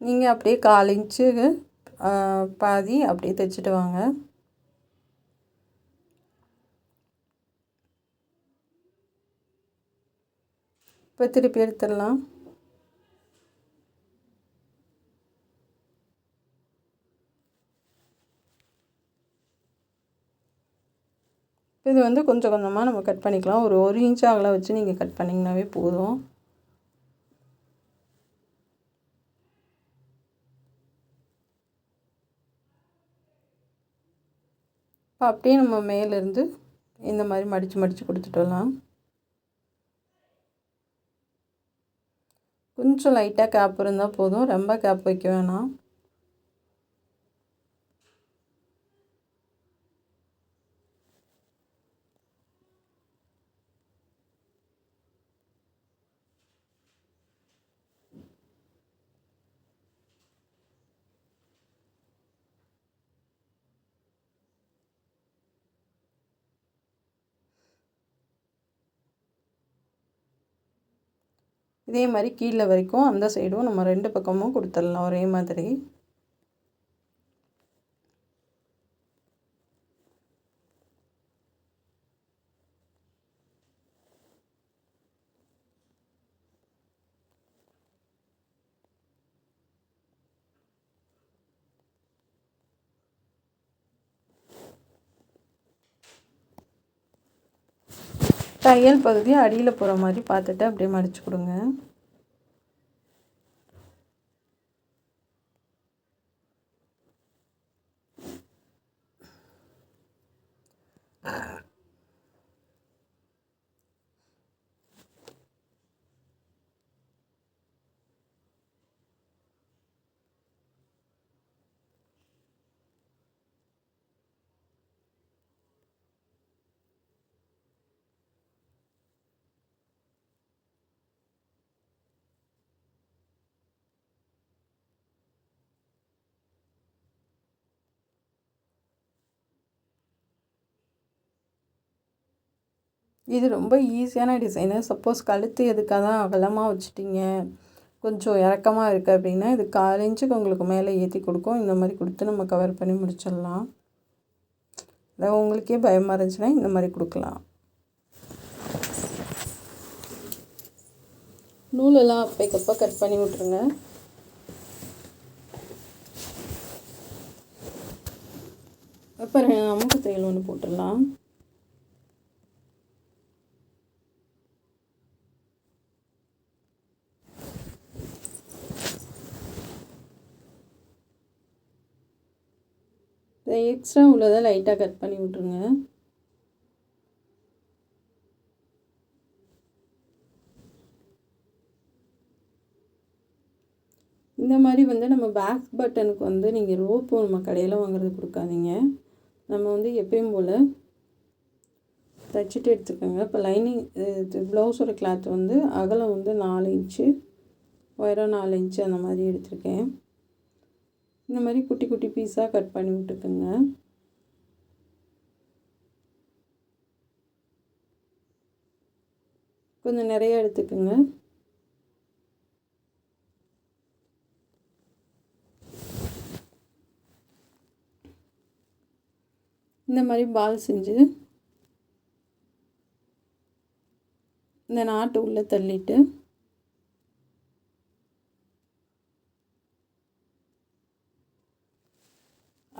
நீங்கள் அப்படியே 1/4 இன்ச்சு பாதி அப்படியே தைச்சிட்டு வாங்க. இப்போ திருப்பி எடுத்துடலாம். இது வந்து கொஞ்சம் கொஞ்சமாக நம்ம கட் பண்ணிக்கலாம். ஒரு 1 இன்ச் அகலம் வச்சு நீங்கள் கட் பண்ணிங்கனாவே போதும். இப்போ அப்படியே நம்ம மேலேருந்து இந்த மாதிரி மடித்து மடித்து கொடுத்துட்டு வரலாம். கொஞ்சம் லைட்டாக கேப் இருந்தால் போதும், ரொம்ப கேப் வைக்க வேணாம். இதே மாதிரி கீழே வரைக்கும் அந்த சைடும் நம்ம 2 பக்கமும் கொடுத்துடலாம் ஒரே மாதிரி. தையல் பகுதி அடியில் போகிற மாதிரி பார்த்துட்டு அப்படியே மடித்து கொடுங்க. இது ரொம்ப ஈஸியான டிசைனு. சப்போஸ் கழுத்து எதுக்காக அகலமாக வச்சுட்டிங்க, கொஞ்சம் இறக்கமாக இருக்குது அப்படின்னா இது 1/4 இன்ச்சுக்கு உங்களுக்கு மேலே ஏற்றி கொடுக்கும். இந்த மாதிரி கொடுத்து நம்ம கவர் பண்ணி முடிச்சிடலாம். அதாவது உங்களுக்கே பயமாக இருந்துச்சுன்னா இந்த மாதிரி கொடுக்கலாம். நூலெல்லாம் அப்பைக்கப்போ கட் பண்ணி விட்ருங்க. அப்புறம் அமுக்கு தையல் ஒன்று போட்டுடலாம். எக்ஸ்ட்ரா உள்ளதை லைட்டாக கட் பண்ணி விட்ருங்க. இந்த மாதிரி வந்து நம்ம பேக் பட்டனுக்கு வந்து நீங்கள் ரோப்பு நம்ம கடையில் வாங்குறது கொடுக்காதீங்க. நம்ம வந்து எப்பயும் போல் தைச்சிட்டு எடுத்துக்கோங்க. இப்போ லைனிங் ப்ளவுஸோட கிளாத் வந்து அகலம் வந்து 4 இன்ச்சு, உயரம் 4 இன்ச்சு அந்த மாதிரி எடுத்திருக்கேன். இந்த மாதிரி குட்டி குட்டி பீஸாக கட் பண்ணி விட்டுக்குங்க. கொஞ்சம் நிறைய எடுத்துக்கோங்க. இந்த மாதிரி பால் செஞ்சு இந்த நாட்டு உள்ளே தள்ளிட்டு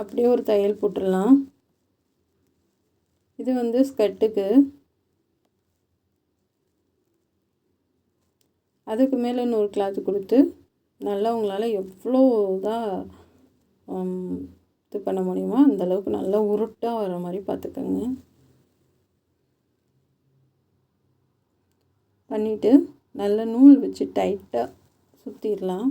அப்படியே ஒரு தையல் போட்டுடலாம். இது வந்து ஸ்கர்ட்டுக்கு. அதுக்கு மேலே இன்னொரு கிளாத்து கொடுத்து நல்லா உங்களால் எவ்வளோ இதாக இது பண்ண முடியுமோ அந்தளவுக்கு நல்லா உருட்டாக வர மாதிரி பார்த்துக்கோங்க. பண்ணிவிட்டு நல்ல நூல் வச்சு டைட்டாக சுற்றிடலாம்.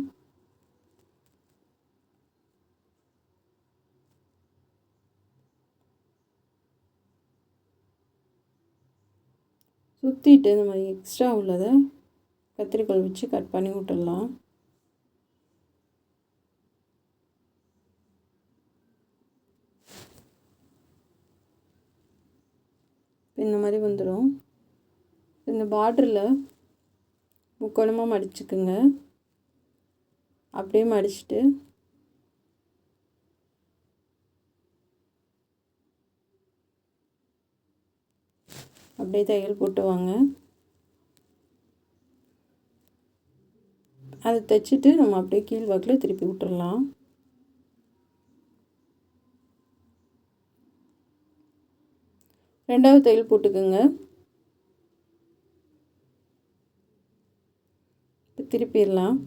சுற்றிட்டு இந்த மாதிரி எக்ஸ்ட்ரா உள்ளதை கத்திரிக்கோல் வச்சு கட் பண்ணி விட்டுடலாம். இந்த மாதிரி வந்துடும். இந்த பார்டரில் முக்கோணமாக மடிச்சுக்குங்க. அப்படியே மடிச்சுட்டு அப்படியே தையல் போட்டு வாங்க. அதை தைச்சிட்டு நம்ம அப்படியே கீழ் வாக்கில் திருப்பி விட்டுடலாம். ரெண்டாவது தையல் போட்டுக்குங்க. இப்போ திருப்பிடலாம்.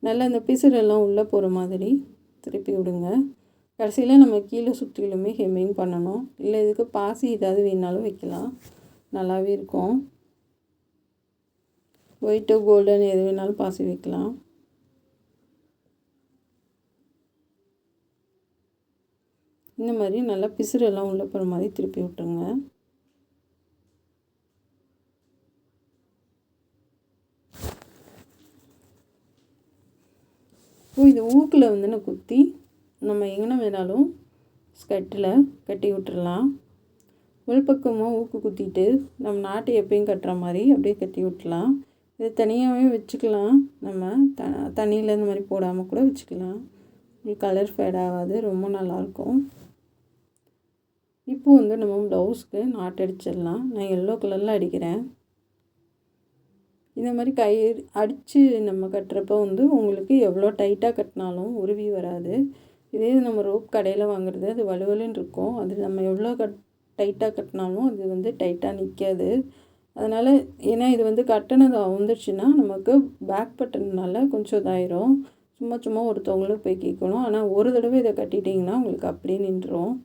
நல்லா அந்த பிசுறெல்லாம் உள்ளே போகிற மாதிரி திருப்பி விடுங்க. கடைசியில் நம்ம கீழே சுற்றிலுமே ஹெம்மிங் பண்ணணும். இல்லை இதுக்கு பாசி ஏதாவது வேணாலும் வைக்கலாம், நல்லாவே இருக்கும். ஒயிட்டோ கோல்டன் எது வேணாலும் பாசி வைக்கலாம். இந்த மாதிரி நல்லா பிசுறெல்லாம் உள்ளே போகிற மாதிரி திருப்பி விட்டுருங்க. இது ஊக்கில் வந்து நான் குத்தி நம்ம எங்கே வேணாலும் ஸ்கர்ட்டில் கட்டி விட்டுறலாம். உள்பக்கமாக ஊக்கு குத்திட்டு நம்ம நாட்டை எப்பயும் கட்டுற மாதிரி அப்படியே கட்டி விட்டுலாம். இது தனியாகவே வச்சுக்கலாம். நம்ம தண்ணியில் இந்த மாதிரி போடாமல் கூட வச்சுக்கலாம். கலர் ஃபேட் ஆகாது, ரொம்ப நல்லாயிருக்கும். இப்போ வந்து நம்ம ப்ளவுஸ்க்கு நாட்டு அடிச்சிடலாம். நான் எல்லோ கலரில் அடிக்கிறேன். இந்த மாதிரி அடித்து நம்ம கட்டுறப்போ வந்து உங்களுக்கு எவ்வளோ டைட்டாக கட்டினாலும் உருவி வராது. இதே நம்ம ரோப் கடையில் வாங்குறது அது வலுவலுன்னு இருக்கும். அது நம்ம எவ்வளோ டைட்டாக கட்டினாலும் அது வந்து டைட்டாக நிற்காது. அதனால் ஏன்னா இது வந்து கட்டினது வந்துடுச்சுன்னா நமக்கு பேக் பட்டன்னால் கொஞ்சம் இதாயிரும். சும்மா ஒருத்தவங்களும் போய் கேட்கணும். ஆனால் ஒரு தடவை இதை கட்டிட்டிங்கன்னா உங்களுக்கு அப்படியே நின்றுடும்.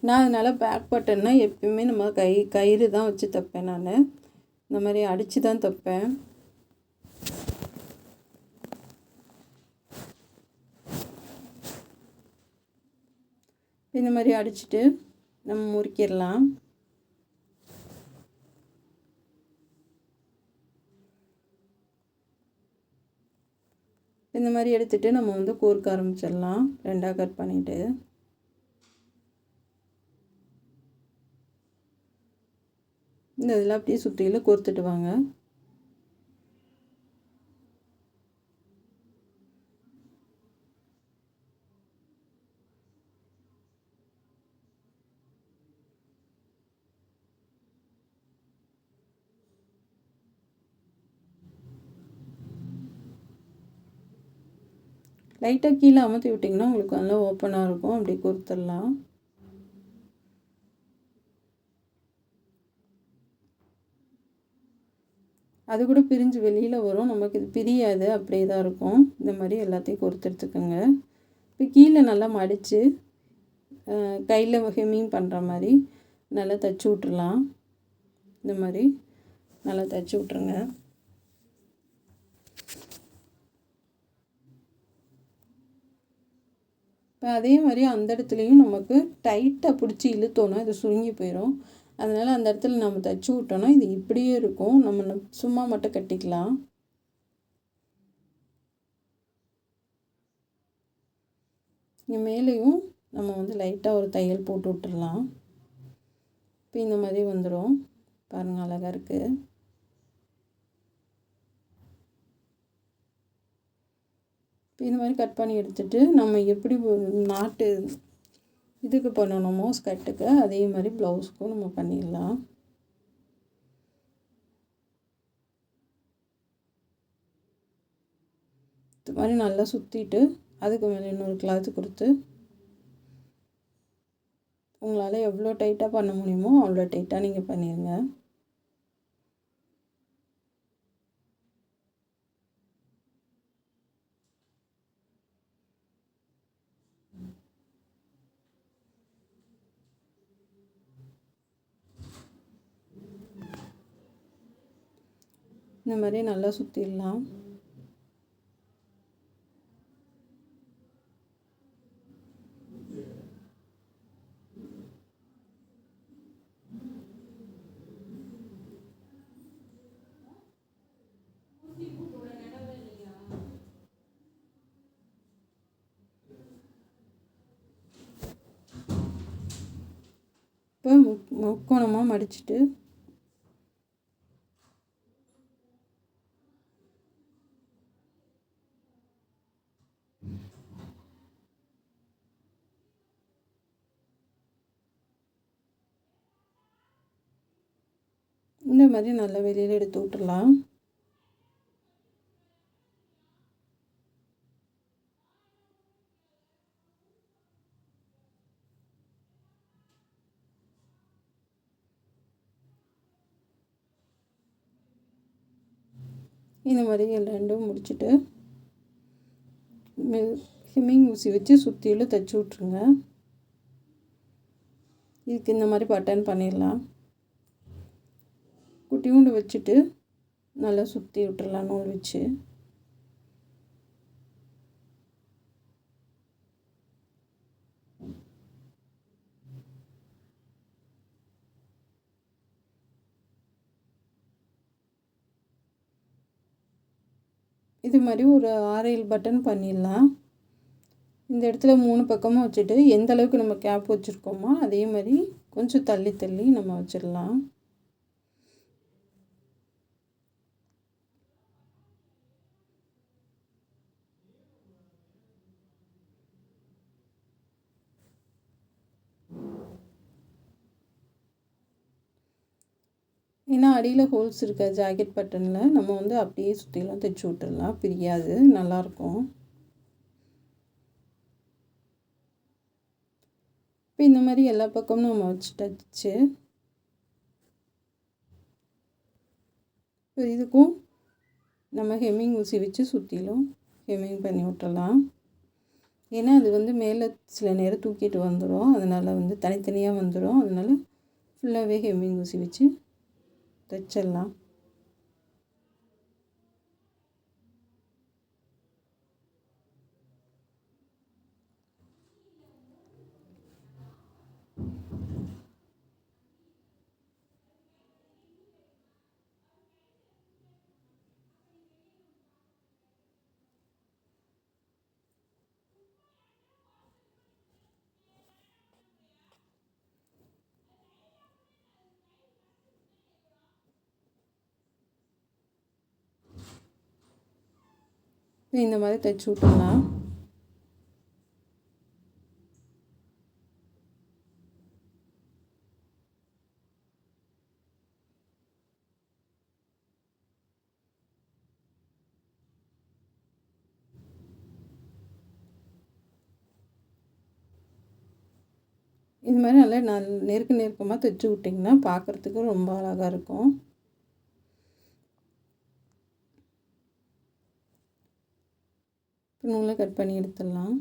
நான் அதனால் பேக் பட்டன்னா எப்பயுமே நம்ம கயிறு தான் வச்சு தைப்பேன். நான் இந்த மாதிரி அடித்து தான் தைப்பேன். இந்த மாதிரி அடிச்சுட்டு நம்ம முறுக்கிடலாம். இந்த மாதிரி எடுத்துகிட்டு நம்ம வந்து கோர்க்க ஆரம்பிச்சிடலாம். ரெண்டாக கட் பண்ணிவிட்டு இந்த இதெல்லாம் அப்படியே சுற்றியில் கோர்த்துட்டு வாங்க. லைட்டாக கீழே அமர்த்தி விட்டிங்கன்னா உங்களுக்கு நல்லா ஓப்பனாக இருக்கும். அப்படி கோர்த்துடலாம். அது கூட பிரிஞ்சு வெளியில் வரும். நமக்கு இது பிரியாது, அப்படியே தான் இருக்கும். இந்த மாதிரி எல்லாத்தையும் கோர்த்து எடுத்துக்கோங்க. இப்போ கீழே நல்லா மடித்து கையில் ஹெம்மிங் பண்ணுற மாதிரி நல்லா தைச்சி விட்றலாம். இந்த மாதிரி நல்லா தைச்சி விட்ருங்க. இப்போ அதே மாதிரி அந்த இடத்துலையும் நமக்கு டைட்டாக பிடிச்சி இழுத்தோன்னா இது சுருங்கி போயிடும். அதனால் அந்த இடத்துல நம்ம தைச்சி விட்டோன்னா இது இப்படியே இருக்கும். நம்ம சும்மா மட்டும் கட்டிக்கலாம். இங்கே மேலேயும் நம்ம வந்து லைட்டாக ஒரு தையல் போட்டு விட்டுடலாம். இப்போ இந்த மாதிரி வந்துடும். பாருங்கள், அழகாக இருக்குது. இந்த மாதிரி கட் பண்ணி எடுத்துகிட்டு நம்ம எப்படி நாட்டு இதுக்கு பண்ணணுமோ ஸ்கர்ட்டுக்கு அதே மாதிரி ப்ளவுஸுக்கும் நம்ம பண்ணிடலாம். இது மாதிரி நல்லா சுற்றிட்டு அதுக்கு மேலே இன்னொரு கிளாத்து கொடுத்து உங்களால் எவ்வளோ டைட்டாக பண்ண முடியுமோ அவ்வளோ டைட்டாக நீங்கள் பண்ணிடுங்க. இந்த மாதிரி நல்லா சுற்றிடலாம். இப்போ முக்கோணமாக மடிச்சுட்டு இந்த மாதிரி நல்லா வெளியில் எடுத்து விட்டுடலாம். இந்த மாதிரி ரெண்டும் முடிச்சுட்டு ஹெம்மிங் ஊசி வச்சு சுற்றிலும் தைச்சி விட்ருங்க. இதுக்கு இந்த மாதிரி பட்டன் பண்ணிடலாம். குட்டியூண்டு வச்சுட்டு நல்லா சுற்றி விட்டுறலாம் நூல் வச்சு. இது மாதிரி ஒரு 6-7 பட்டன் பண்ணிடலாம். இந்த இடத்துல 3 பக்கமும் வச்சுட்டு எந்த அளவுக்கு நம்ம கேப் வச்சுருக்கோமோ அதே மாதிரி கொஞ்சம் தள்ளி தள்ளி நம்ம வச்சிடலாம். ஏன்னா அடியில் ஹோல்ஸ் இருக்க ஜாக்கெட் பட்டனில் நம்ம வந்து அப்படியே சுற்றிலாம் தைச்சி விட்டுடலாம், பிரியாது, நல்லாயிருக்கும். இப்போ இந்த மாதிரி எல்லா பக்கமும் நம்ம வச்சுட்டாச்சு. இப்போ இதுக்கும் நம்ம ஹெம்மிங் ஊசி வச்சு சுற்றிலும் ஹெம்மிங் பண்ணி விட்டுடலாம். ஏன்னா அது வந்து மேலே சில நேரம் தூக்கிட்டு வந்துடும், அதனால் வந்து தனித்தனியாக வந்துடும். அதனால் ஃபுல்லாகவே ஹெம்மிங் ஊசி வச்சு தைச்சிடலாம். இந்த மாதிரி தைச்சி விட்டுடலாம். இது மாதிரி நல்லா நெருக்கமாக தைச்சி விட்டிங்கன்னா பார்க்குறதுக்கு ரொம்ப அழகாக இருக்கும். இப்போ நூலை கட் பண்ணி எடுத்துடலாம்.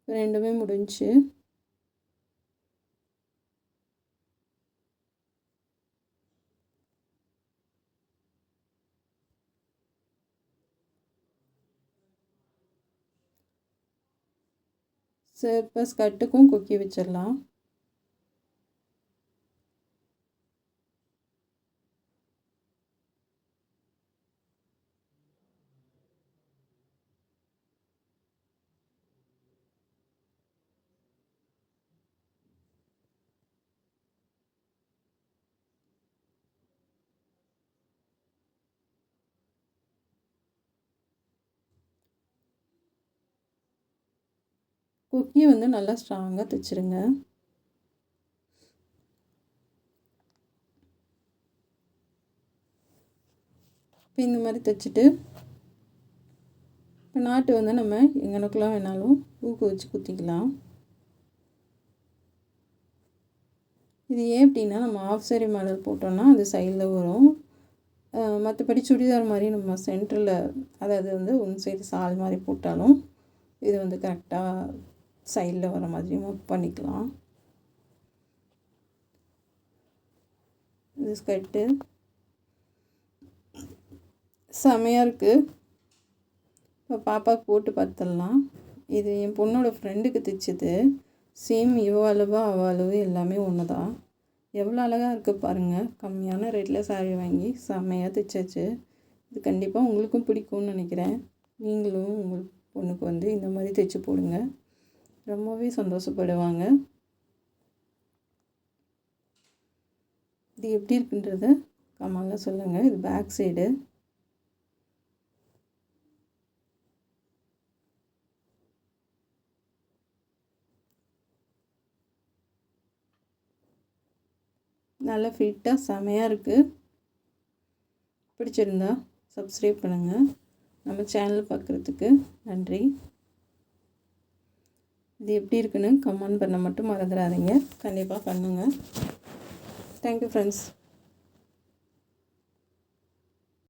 ரெண்டுமே முடிஞ்சு. சரி, இப்போ ஸ்கர்ட்டுக்கும் கொக்கி வச்சிடலாம். கொக்கி வந்து நல்லா ஸ்ட்ராங்காக தைச்சிருங்க. இப்போ இந்த மாதிரி தைச்சிட்டு இப்போ நாட்டு வந்து நம்ம எங்கனக்குலாம் வேணாலும் ஊக்கு வச்சு குத்திக்கலாம். இது ஏன் அப்படின்னா நம்ம ஆஃப் சாரி மாடல் போட்டோம்னா அது சைடில் வரும். மற்றபடி சுடிதார் மாதிரி நம்ம சென்டரில் அதாவது வந்து ஒன் சைடு சால் மாதிரி போட்டாலும் இது வந்து கரெக்டாக சைடில் வர மாதிரி ஒர்க் பண்ணிக்கலாம். இது ஸ்கர்ட்டு செமையாக இருக்குது. இப்போ பாப்பாவுக்கு போட்டு பார்த்துடலாம். இது என் பொண்ணோட ஃப்ரெண்டுக்கு தைச்சது. சேம் இவ அளவு அவள் அளவு எல்லாமே ஒன்று தான். எவ்வளோ அழகாக இருக்குது பாருங்கள். கம்மியான ரேட்டில் சாரீ வாங்கி செம்மையாக தைச்சாச்சு. இது கண்டிப்பாக உங்களுக்கும் பிடிக்கும்னு நினைக்கிறேன். நீங்களும் உங்கள் பொண்ணுக்கு வந்து இந்த மாதிரி தைச்சி போடுங்க, ரொம்பவே சந்தோஷப்படுவாங்க. இது எப்படி இருக்குன்றத கமெண்ட்டில் சொல்லுங்கள். இது பேக் சைடு. நல்லா ஃபிட்டாக செமையாக இருக்குது. பிடிச்சிருந்தா சப்ஸ்கிரைப் பண்ணுங்கள். நம்ம சேனல் பார்க்குறதுக்கு நன்றி. இது எப்படி இருக்குன்னு கமெண்ட் பண்ண மட்டும் மறந்துடாதீங்க. கண்டிப்பாக பண்ணுங்கள். Thank you friends.